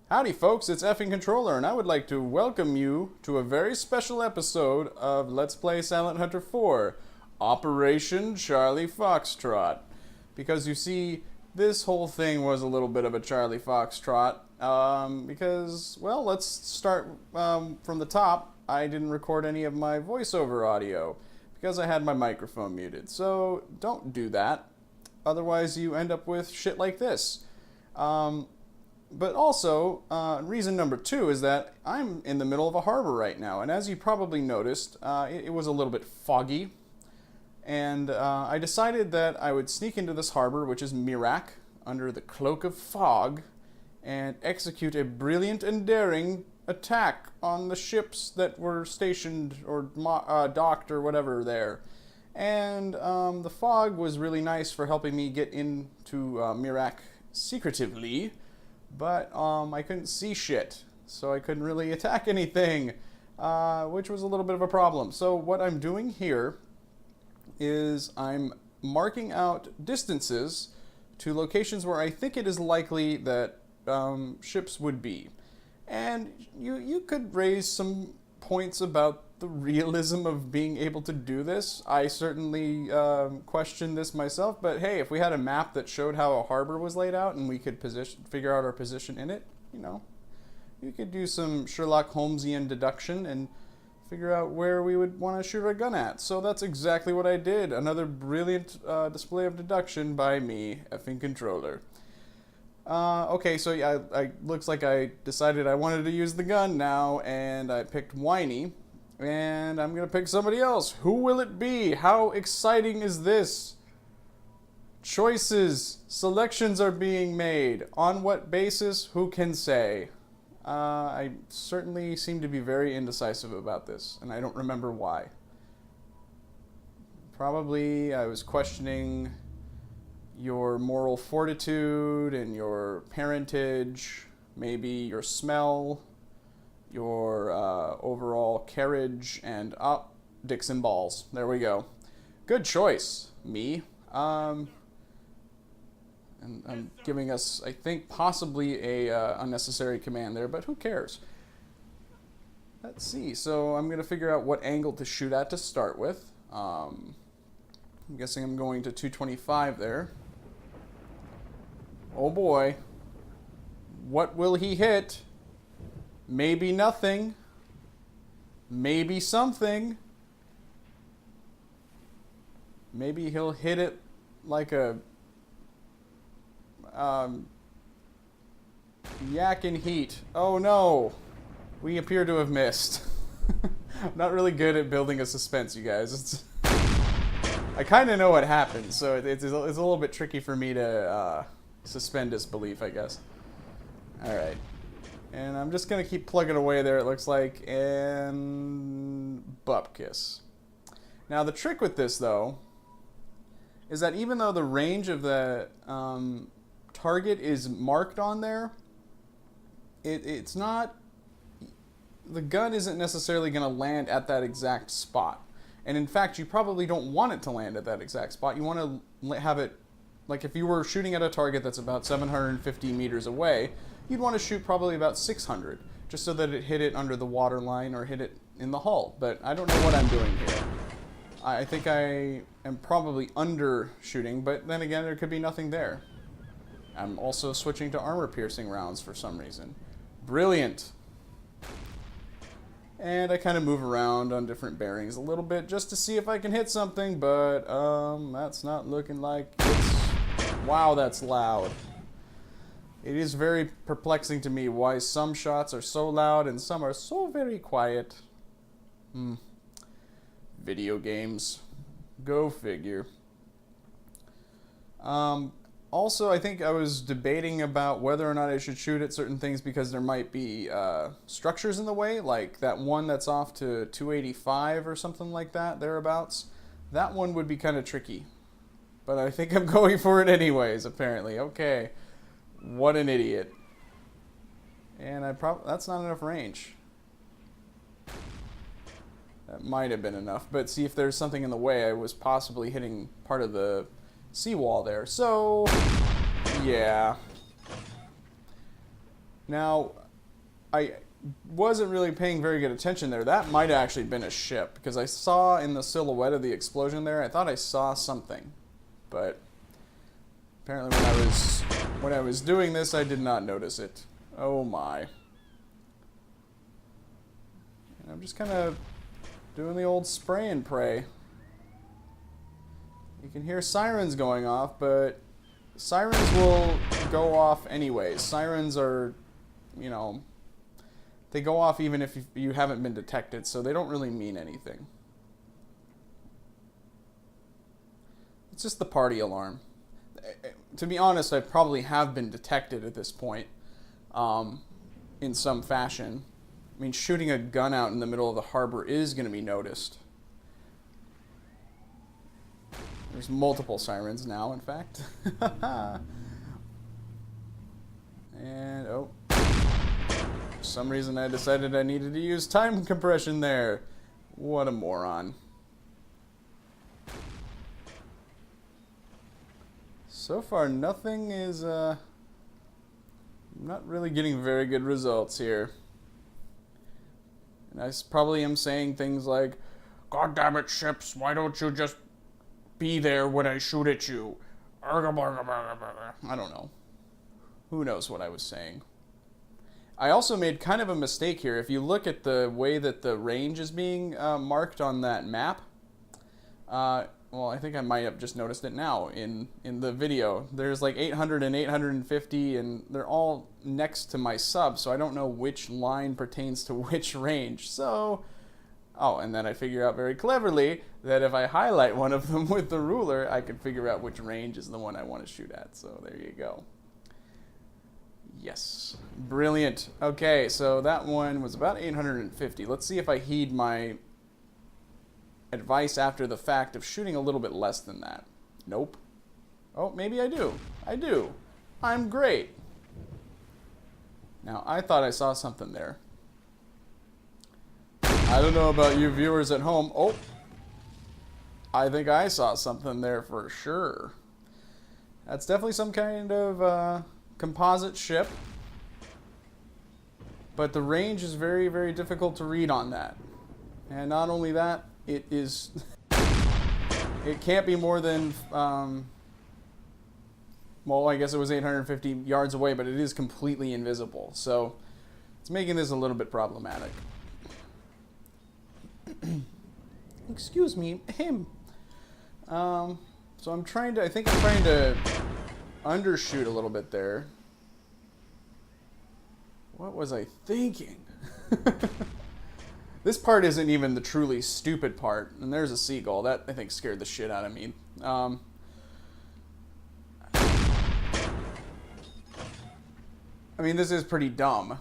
Howdy folks, it's Effing Controller, and I would like to welcome you to a very special episode of Let's Play Silent Hunter 4, Operation Charlie Foxtrot. Because you see, this whole thing was a little bit of a Charlie Foxtrot, because, well, let's start from the top. I didn't record any of my voiceover audio, because I had my microphone muted, so don't do that. Otherwise you end up with shit like this. But also, reason number two is that I'm in the middle of a harbor right now, and as you probably noticed, it was a little bit foggy, and I decided that I would sneak into this harbor, which is Merak, under the cloak of fog, and execute a brilliant and daring attack on the ships that were stationed or docked or whatever there. And the fog was really nice for helping me get into Merak secretively. But I couldn't see shit, so I couldn't really attack anything, which was a little bit of a problem. So what I'm doing here is I'm marking out distances to locations where I think it is likely that ships would be. And you could raise some points about the realism of being able to do this. I certainly question this myself, but hey, if we had a map that showed how a harbor was laid out and we could figure out our position in it, you know, you could do some Sherlock Holmesian deduction and figure out where we would want to shoot our gun at. So that's exactly what I did. Another brilliant display of deduction by me, Effing Controller. Okay, so yeah, looks like I decided I wanted to use the gun now, and I picked Whiny. And I'm gonna pick somebody else. Who will it be? How exciting is this? Choices, selections are being made. On what basis? Who can say? I certainly seem to be very indecisive about this, and I don't remember why. Probably I was questioning your moral fortitude and your parentage, maybe your smell, your overall carriage, and dicks and balls. There we go. Good choice, me. And I'm giving us, I think, possibly a unnecessary command there, but who cares? Let's see. So I'm going to figure out what angle to shoot at to start with. I'm guessing I'm going to 225 there. Oh boy. What will he hit? Maybe nothing. Maybe something. Maybe he'll hit it like a yak in heat. Oh no. We appear to have missed. I'm not really good at building a suspense, you guys. I kind of know what happened, so it's a little bit tricky for me to suspend disbelief, I guess. Alright. And I'm just going to keep plugging away there, it looks like, and bupkis. Now the trick with this, though, is that even though the range of the target is marked on there, it's not, the gun isn't necessarily going to land at that exact spot. And in fact, you probably don't want it to land at that exact spot. You want to have it, like if you were shooting at a target that's about 750 meters away, you'd want to shoot probably about 600, just so that it hit it under the water line or hit it in the hull. But I don't know what I'm doing here. I think I am probably undershooting, but then again, there could be nothing there. I'm also switching to armor-piercing rounds for some reason. Brilliant. And I kind of move around on different bearings a little bit just to see if I can hit something, but that's not looking like it's... Wow, that's loud. It is very perplexing to me why some shots are so loud and some are so very quiet. Video games. Go figure. Also, I think I was debating about whether or not I should shoot at certain things because there might be structures in the way, like that one that's off to 285 or something like that, thereabouts. That one would be kind of tricky. But I think I'm going for it anyways, apparently. Okay. What an idiot. And that's not enough range. That might have been enough. But see, if there's something in the way, I was possibly hitting part of the seawall there. So, yeah. Now, I wasn't really paying very good attention there. That might have actually been a ship, because I saw in the silhouette of the explosion there, I thought I saw something. But apparently when I was doing this, I did not notice it. Oh my. And I'm just kind of doing the old spray and pray. You can hear sirens going off, but sirens will go off anyways. Sirens are, you know, they go off even if you haven't been detected, so they don't really mean anything. It's just the party alarm. To be honest, I probably have been detected at this point, in some fashion. I mean, shooting a gun out in the middle of the harbor is going to be noticed. There's multiple sirens now, in fact. And, oh. For some reason I decided I needed to use time compression there. What a moron. So far, nothing is, not really getting very good results here. And I probably am saying things like, "God damn it, ships, why don't you just be there when I shoot at you?" I don't know. Who knows what I was saying. I also made kind of a mistake here. If you look at the way that the range is being marked on that map, well, I think I might have just noticed it now in the video. There's like 800 and 850, and they're all next to my sub, so I don't know which line pertains to which range. So, oh, and then I figure out very cleverly that if I highlight one of them with the ruler, I can figure out which range is the one I want to shoot at. So there you go. Yes. Brilliant. Okay, so that one was about 850. Let's see if I heed my advice after the fact of shooting a little bit less than that. Nope. Oh, maybe I do. I do. I'm great. Now, I thought I saw something there. I don't know about you viewers at home. Oh, I think I saw something there for sure. That's definitely some kind of composite ship. But the range is very, very difficult to read on that. And not only that, it is... it can't be more than... well, I guess it was 850 yards away, but it is completely invisible. So it's making this a little bit problematic. Excuse me, him. So I'm trying to, I think I'm trying to undershoot a little bit there. What was I thinking? This part isn't even the truly stupid part. And there's a seagull. That, I think, scared the shit out of me. I mean, this is pretty dumb.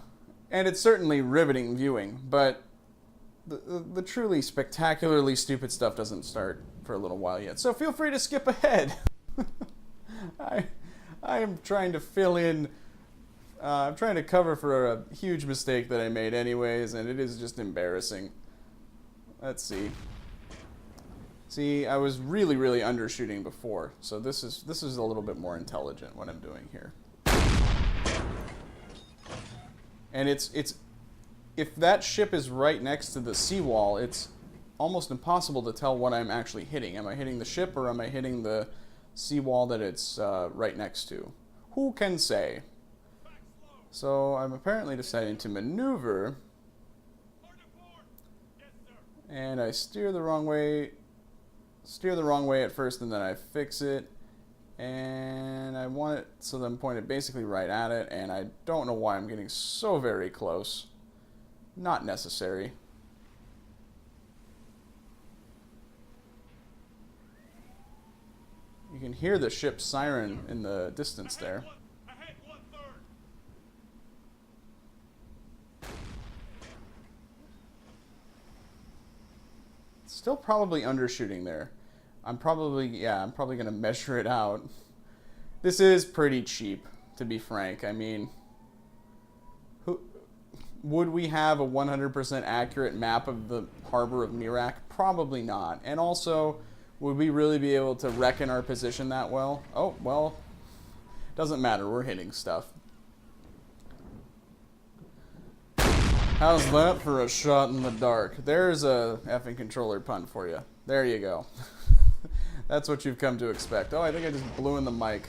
And it's certainly riveting viewing, but the truly spectacularly stupid stuff doesn't start for a little while yet. So feel free to skip ahead. I am trying to fill in... I'm trying to cover for a huge mistake that I made anyways, and it is just embarrassing. Let's see. See, I was really, really undershooting before, so this is a little bit more intelligent what I'm doing here. And it's if that ship is right next to the seawall, it's almost impossible to tell what I'm actually hitting. Am I hitting the ship or am I hitting the seawall that it's right next to? Who can say? So I'm apparently deciding to maneuver, and I steer the wrong way at first, and then I fix it, and I want it so that I'm pointed basically right at it, and I don't know why I'm getting so very close. Not necessary. You can hear the ship's siren in the distance there. Still probably undershooting there. I'm probably going to measure it out. This is pretty cheap, to be frank. I mean, would we have a 100% accurate map of the harbor of Merak? Probably not. And also, would we really be able to reckon our position that well? Oh, well, doesn't matter. We're hitting stuff. How's that for a shot in the dark? There's a effing controller pun for you. There you go. That's what you've come to expect. Oh, I think I just blew in the mic.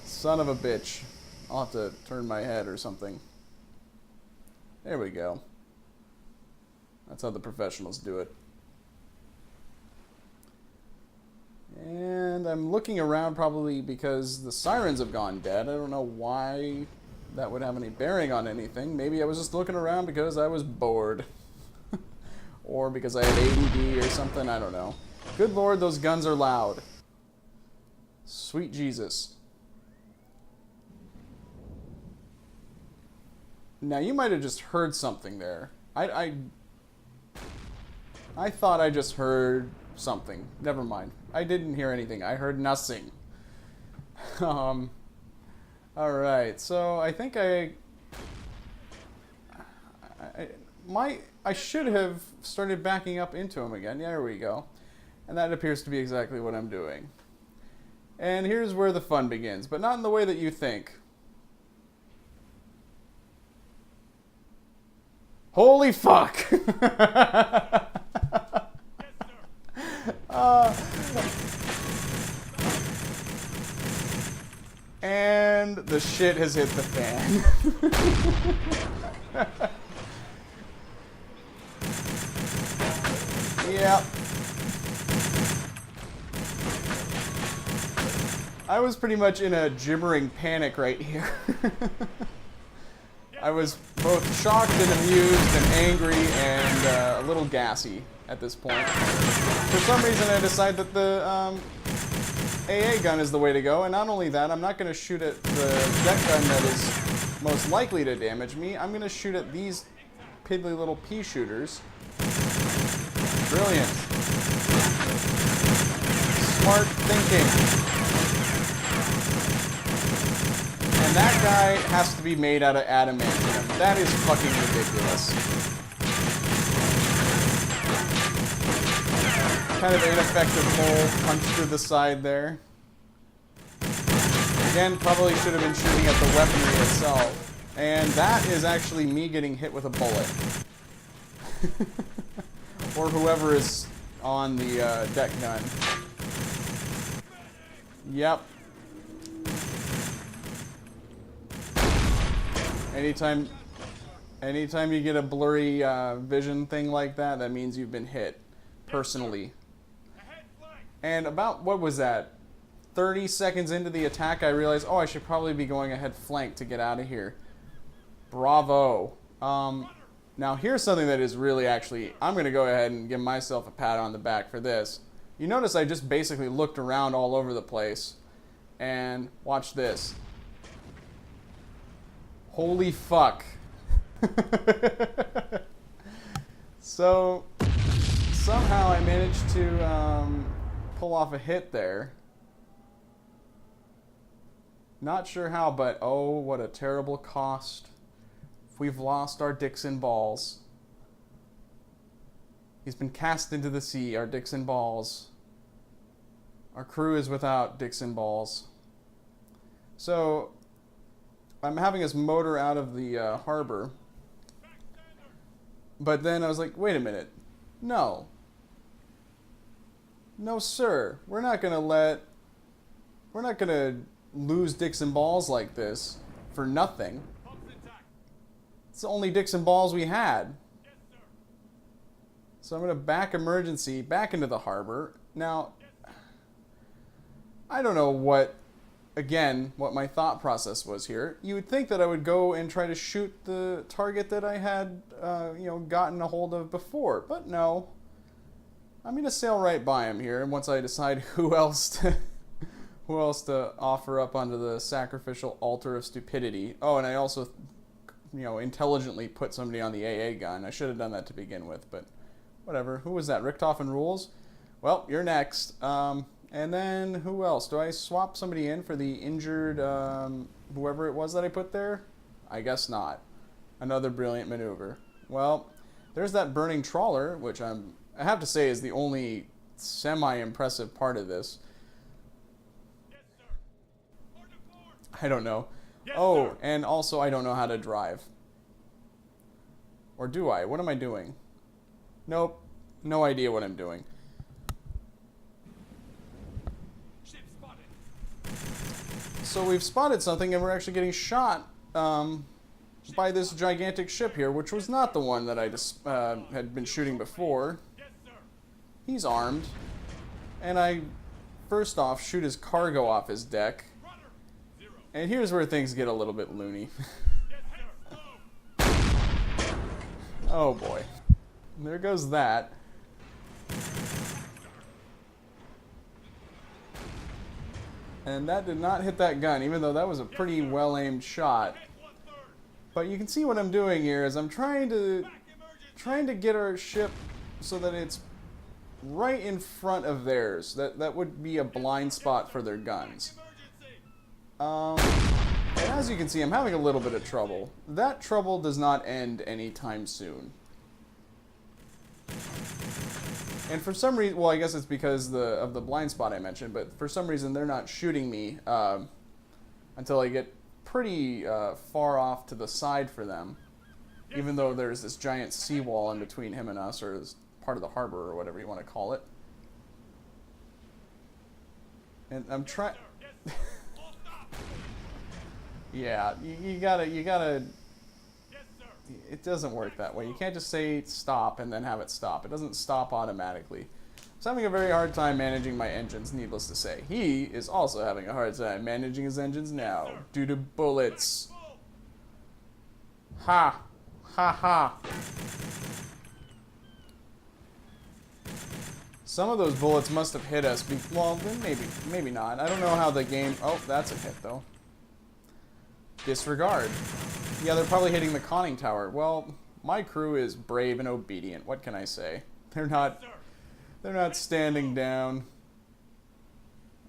Son of a bitch. I'll have to turn my head or something. There we go. That's how the professionals do it. And I'm looking around probably because the sirens have gone dead. I don't know why that would have any bearing on anything. Maybe I was just looking around because I was bored. Or because I had ADD or something, I don't know. Good lord, those guns are loud. Sweet Jesus. Now, you might have just heard something there. I thought I just heard something. Never mind. I didn't hear anything. I heard nothing. Alright, so I think I should have started backing up into him again. Yeah, there we go. And that appears to be exactly what I'm doing. And here's where the fun begins, but not in the way that you think. Holy fuck! And the shit has hit the fan. Yep. I was pretty much in a gibbering panic right here. I was both shocked and amused and angry and a little gassy at this point. For some reason I decided that the AA gun is the way to go, and not only that, I'm not going to shoot at the deck gun that is most likely to damage me. I'm going to shoot at these piddly little pea shooters. Brilliant. Smart thinking. And that guy has to be made out of adamantium. That is fucking ridiculous. Kind of ineffective hole punch through the side there. Again, probably should have been shooting at the weaponry itself. And that is actually me getting hit with a bullet. Or whoever is on the deck gun. Yep. Anytime you get a blurry vision thing like that, that means you've been hit. Personally. And about, what was that? 30 seconds into the attack, I realized, oh, I should probably be going ahead flank to get out of here. Bravo. Now, here's something that is really actually, I'm going to go ahead and give myself a pat on the back for this. You notice I just basically looked around all over the place. And watch this. Holy fuck. So, somehow I managed to pull off a hit there. Not sure how, but oh, what a terrible cost. We've lost our Dixon balls. He's been cast into the sea, our Dixon balls. Our crew is without Dixon balls. So, I'm having us motor out of the harbor. But then I was like, wait a minute. No. No, sir. We're not going to lose Dixon balls like this for nothing. It's the only Dixon balls we had. So I'm going to back emergency back into the harbor. Now, I don't know what my thought process was here. You would think that I would go and try to shoot the target that I had, gotten a hold of before. But no. I'm going to sail right by him here, and once I decide who else to offer up onto the sacrificial altar of stupidity. Oh, and I also, intelligently put somebody on the AA gun. I should have done that to begin with, but whatever. Who was that? Richtofen rules? Well, you're next. And then, who else? Do I swap somebody in for the injured, whoever it was that I put there? I guess not. Another brilliant maneuver. Well, there's that burning trawler, which I have to say is the only semi-impressive part of this. Yes, sir. I don't know. Yes, oh, sir. And also I don't know how to drive. Or do I? What am I doing? Nope. No idea what I'm doing. Ship spotted. So we've spotted something and we're actually getting shot by this gigantic ship here, which was not the one that I just had been shooting before. Yes, sir. He's armed. And I, first off, shoot his cargo off his deck. Runner. 0. And here's where things get a little bit loony. Yes, sir. Slow. Oh boy. There goes that. And that did not hit that gun, even though that was a pretty well-aimed shot. Head 1/3. But you can see what I'm doing here is I'm trying to Back emergency. get our ship so that it's right in front of theirs. That would be a blind spot for their guns. Emergency. And as you can see, I'm having a little bit of trouble. That trouble does not end anytime soon. And for some reason, well, I guess it's because of the blind spot I mentioned, but for some reason they're not shooting me until I get pretty far off to the side for them. Even though there's this giant seawall in between him and us, or this part of the harbor, or whatever you want to call it. And I'm trying... Yes, sir. All stop. Yeah, you gotta... Yes, sir. It doesn't work that way. You can't just say stop and then have it stop. It doesn't stop automatically. So I'm having a very hard time managing my engines, needless to say. He is also having a hard time managing his engines now, due to bullets. Full. Ha! Ha ha! Some of those bullets must have hit us. Well, then maybe not. I don't know how the game... Oh, that's a hit, though. Disregard. Yeah, they're probably hitting the conning tower. Well, my crew is brave and obedient. What can I say? They're not standing down.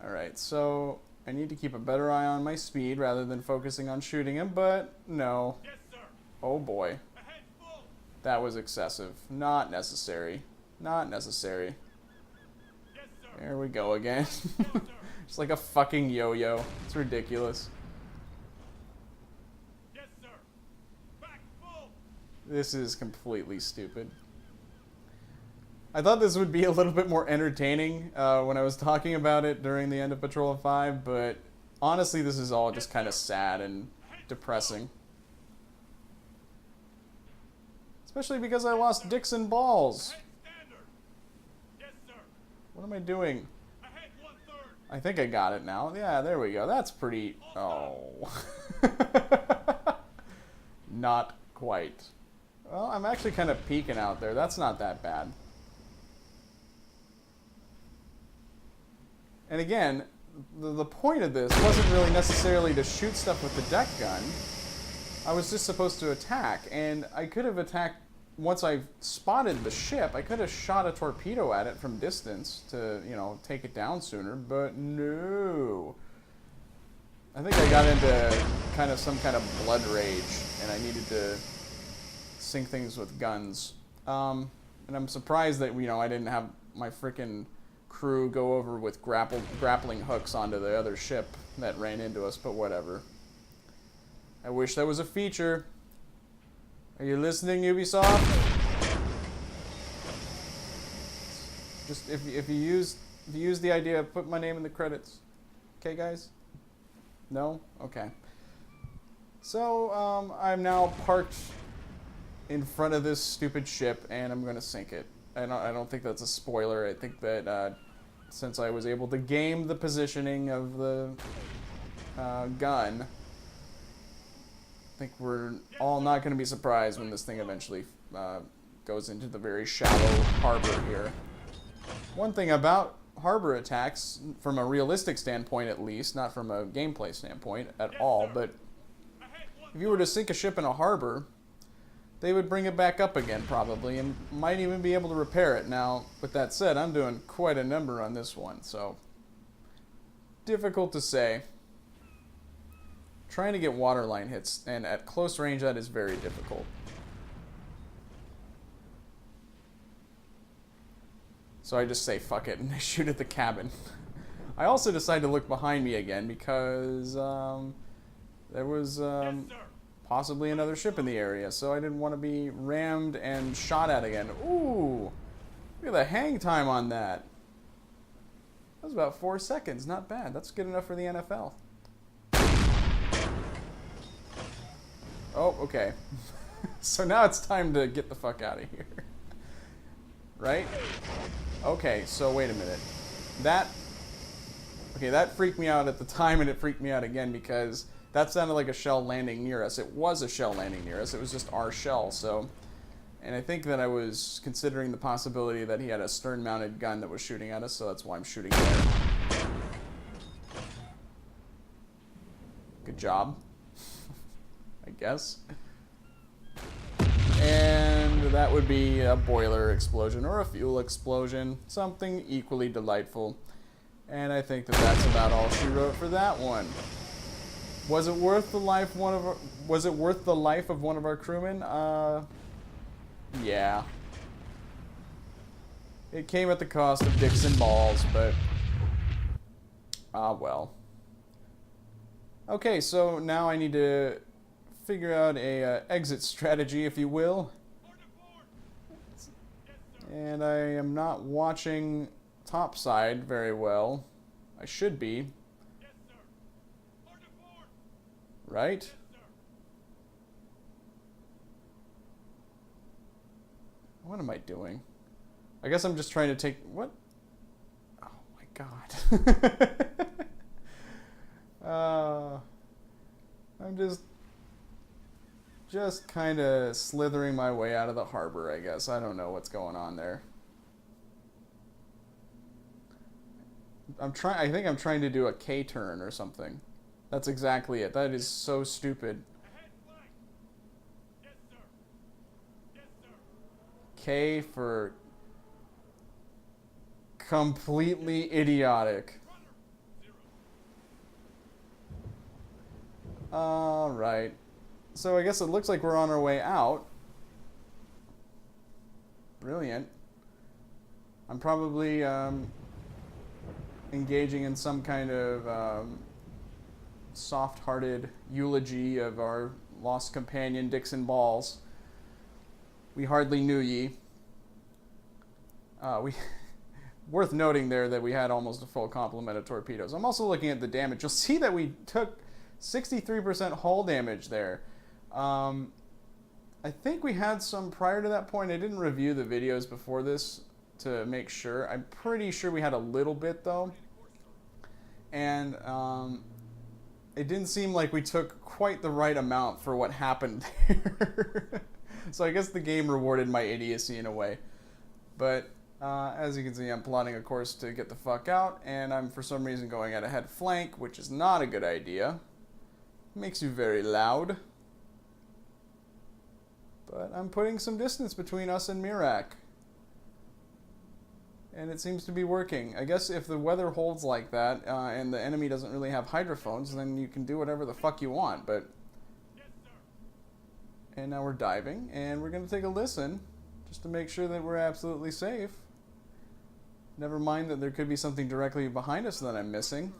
Alright, so I need to keep a better eye on my speed rather than focusing on shooting him, but no. Yes, sir. Oh boy. Ahead full. That was excessive. Not necessary. Not necessary. Yes, sir. There we go again. Yes, sir. It's like a fucking yo-yo. It's ridiculous. Yes, sir. Back full. This is completely stupid. I thought this would be a little bit more entertaining when I was talking about it during the end of Patrol of 5, but honestly this is all just kind of sad and depressing. Especially because I lost dicks and balls. Head standard. Yes, sir. What am I doing? Ahead 1/3. I think I got it now. Yeah, there we go. That's pretty... Oh. Not quite. Well, I'm actually kind of peeking out there. That's not that bad. And again, the point of this wasn't really necessarily to shoot stuff with the deck gun. I was just supposed to attack, and I could have attacked once I spotted the ship. I could have shot a torpedo at it from distance to, you know, take it down sooner, but no. I think I got into some kind of blood rage, and I needed to sink things with guns. And I'm surprised that, you know, I didn't have my frickin' crew go over with grappling hooks onto the other ship that ran into us, but whatever. I wish that was a feature. Are you listening, Ubisoft? Just if you use the idea, put my name in the credits. Okay, guys? No? Okay. So I'm now parked in front of this stupid ship, and I'm gonna sink it. I don't think that's a spoiler. I think that since I was able to game the positioning of the gun, I think we're all not going to be surprised when this thing eventually goes into the very shallow harbor here. One thing about harbor attacks, from a realistic standpoint at least, not from a gameplay standpoint at all, but if you were to sink a ship in a harbor, they would bring it back up again probably, and might even be able to repair it. Now, with that said, I'm doing quite a number on this one, so difficult to say. Trying to get waterline hits, and at close range that is very difficult. So I just say fuck it and I shoot at the cabin. I also decide to look behind me again because there was Yes, sir. possibly another ship in the area, so I didn't want to be rammed and shot at again. Ooh! Look at the hang time on that. That was about 4 seconds. Not bad. That's good enough for the NFL. Oh, okay. So now it's time to get the fuck out of here. Right? Okay, so wait a minute. That freaked me out at the time, and it freaked me out again because that sounded like a shell landing near us. It was a shell landing near us. It was just our shell, so... And I think that I was considering the possibility that he had a stern-mounted gun that was shooting at us, so that's why I'm shooting there. Good job. I guess. And that would be a boiler explosion or a fuel explosion. Something equally delightful. And I think that that's about all she wrote for that one. Was it worth the life of one of our crewmen? Yeah. It came at the cost of dicks and balls, but well. Okay, so now I need to figure out a exit strategy, if you will. And I am not watching topside very well. I should be. Right? What am I doing? I guess I'm just trying to take... What? Oh my god. I'm just kind of slithering my way out of the harbor, I guess. I don't know what's going on there. I think I'm trying to do a K-turn or something. That's exactly it. That is so stupid. K for completely idiotic. Alright. So I guess it looks like we're on our way out. Brilliant. I'm probably engaging in some kind of soft-hearted eulogy of our lost companion, Dixon Balls. We hardly knew ye. Worth noting there that we had almost a full complement of torpedoes. I'm also looking at the damage. You'll see that we took 63% hull damage there. I think we had some prior to that point. I didn't review the videos before this to make sure. I'm pretty sure we had a little bit though. And it didn't seem like we took quite the right amount for what happened there. So I guess the game rewarded my idiocy in a way. But as you can see, I'm plotting a course to get the fuck out, and I'm for some reason going at a head flank, which is not a good idea. Makes you very loud. But I'm putting some distance between us and Merak. And it seems to be working. I guess if the weather holds like that, and the enemy doesn't really have hydrophones, then you can do whatever the fuck you want, but... And now we're diving, and we're going to take a listen, just to make sure that we're absolutely safe. Never mind that there could be something directly behind us that I'm missing.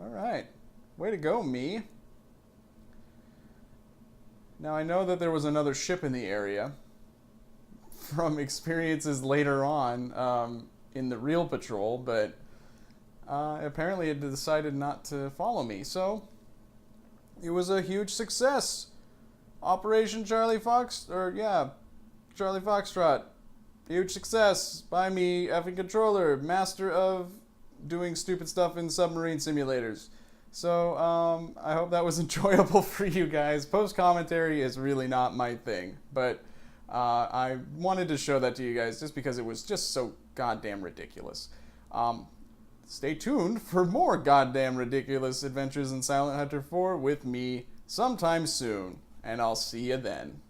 Alright. Way to go, me. Now, I know that there was another ship in the area from experiences later on in the real patrol, but apparently it decided not to follow me, so... It was a huge success. Operation Charlie Foxtrot. Huge success by me, effing controller, master of doing stupid stuff in submarine simulators. So, I hope that was enjoyable for you guys. Post-commentary is really not my thing, but I wanted to show that to you guys just because it was just so goddamn ridiculous. Stay tuned for more goddamn ridiculous adventures in Silent Hunter 4 with me sometime soon, and I'll see you then.